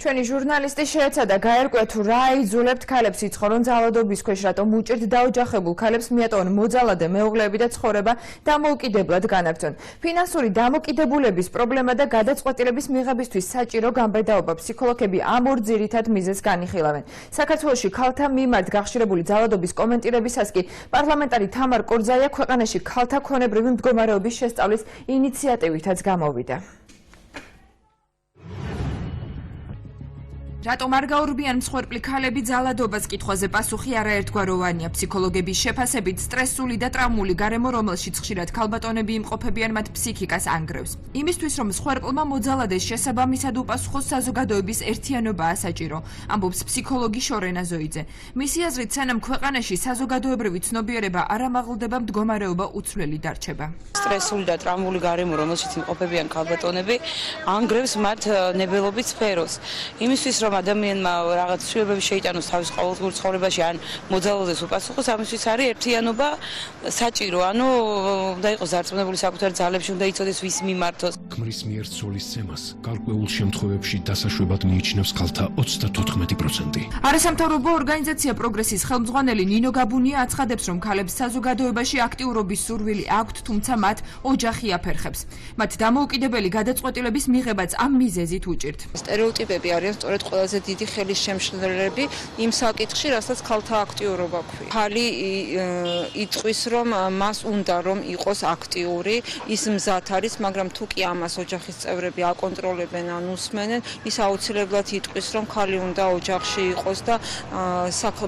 ჩვენი ჟურნალისტი შეეცადა გაერკვია თუ რა აიძულებთ ქალებს იცხოვრონ ძალადობის ქვეშ, რატომ უჭირთ დაოჯახებულ ქალებს მიატოვონ მოძალადე მეუღლეები და ცხოვრება დამოუკიდებლად განაგრძონ. ფინანსური დამოკიდებულების პრობლემა და გადაწყვეტილების მიღებისთვის საჭირო გამბედაობა ფსიქოლოგები ამ ორ ძირითად მიზეზს განიხილავენ. საქართველოში ქალთა მიმართ გახშირებული ძალადობის კომენტირებისას კი პარლამენტარი თამარ კორძაია ქვეყანაში ქალთა ქონებრივი მდგომარეობის შესწავლის ინიციატივითაც გამოვიდა. რატომ არ გაურბიან მსხვერპლი ქალები ძალადობას კითხვაზე პასუხი არაერთგვაროვანია. ფსიქოლოგების შეფასებით სტრესული და ტრაუმული გარემო, რომელშიც ხშირად ქალბატონები იმყოფებიან, მათ ფსიქიკას ანგრევს. იმისთვის, რომ მსხვერპლმა მოძალადეს შესაბამისად უპასუხოს საზოგადოების ერთიანობაა საჭირო, ამბობს ფსიქოლოგი შორენა ზოიძე. მისი აზრით, სანამ ქვეყანაში საზოგადოებრივი ცნობიერება არ ამაღლდება, მდგომარეობა უცვლელი დარჩება. სტრესული და ტრაუმული გარემო, რომელშიც იმყოფებიან ქალბატონები, ანგრევს მათ ნებელობის სფეროს. იმისთვის, რომ ადამიანმა რაღაც ცვლილებები შეიტანოს თავის ყოველდღიურ ცხოვრებაში ან მოძალადეს უპასუხოს, ამისთვის არის ერთიანობა საჭირო. ანუ უნდა იყოს დარწმუნებული საკუთარ ძალებში, უნდა იცოდეს ვის მიმართოს. ქმრის მიერ ცოლის ცემას გარკვეულ შემთხვევებში დასაშვებად მიიჩნევს ქალთა 34%. არასამთავრობო ორგანიზაცია პროგრესის ხელმძღვანელი ნინო გაბუნია აცხადებს, რომ ქალებს საზოგადოებაში აქტიურობის სურვილი აქვთ, თუმცა მათ ოჯახი აფერხებს. მათ დამოუკიდებელი გადაწყვეტილების მიღებაც ამ მიზეზით უჭირთ. სტერეოტიპები არიან სწორედ ყველაზე დიდი ხელის შემშლელები იმ საკითხში, რასაც ქალთა აქტიურობა ქვია. ქალი იწვის, რომ მას უნდა რომ იყოს აქტიური, ის მზად არის, მაგრამ თუ კი ამას ოჯახის წევრები აკონტროლებენ ან უსმენენ, ის აუცილებლად იტყვის, რომ ქალი უნდა ოჯახში იყოს და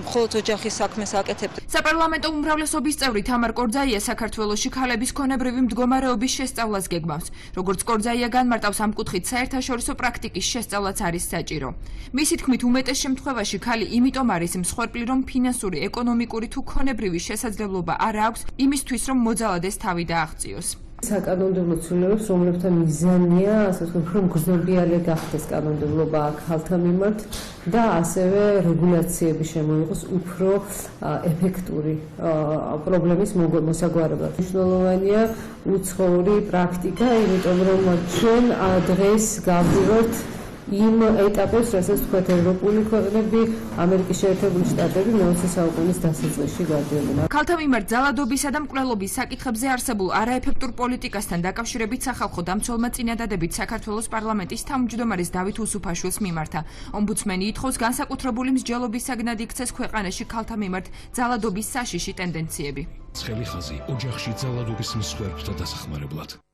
მხოლოდ ოჯახის საქმეს აკეთებდეს. საპარლამენტო უმრავლესობის წევრი თამარ კორძაია საქართველოში ქალების ქონებრივი მდგომარეობის შესწავლას გეგმავს. როგორც კორძაია განმარტავს, ამ კუთხით საერთაშორისო პრაქტიკის შესწავლაც არის საჭირო. მისი თქმით, უმეტეს შემთხვევაში ქალი იმიტომ არის მსხვერპლი, რომ ფინანსური, ეკონომიკური თუ ქონებრივი შესაძლებლობა არ აქვს იმისთვის, რომ მოძალადეს თავი დააღწიოს. საკანონმდებლო ცვლილებებს, რომლებთან მიზანია, ასე ვთქვათ, რომ გრძნობიარე გახდეს კანონმდებლობა ქალთა მიმართ და ასევე რეგულაციები შემოიღოს უფრო ეფექტური პრობლემის მოსაგვარებლად. მნიშვნელოვანია უცხოური პრაქტიკა, იმიტომ რომ ჩვენ დღეს გავდივართ იმ ეტაპებს, რასაც თქვათ ევროპული ქვეყნები, ამერიკის შეერთებული შტატები მე-20 საუკუნის დასაწყისში გადიოდნენ. ქალთა მიმართ ძალადობისა და მკვლელობის საკითხებზე არსებულ არაეფექტურ პოლიტიკასთან დაკავშირებით სახალხო დამცველმა წინადადებით საქართველოს პარლამენტის თავმჯდომარის დავით უსუფაშვილს მიმართა. ომბუდსმენი ითხოვს განსაკუთრებული მსჯელობის საგნად იქცეს ქვეყანაში ქალთა მიმართ ძალადობის საშიში ტენდენციები. ცხელი ხაზი ოჯახში ძალადობის მსხვერპლთა დასახმარებლად.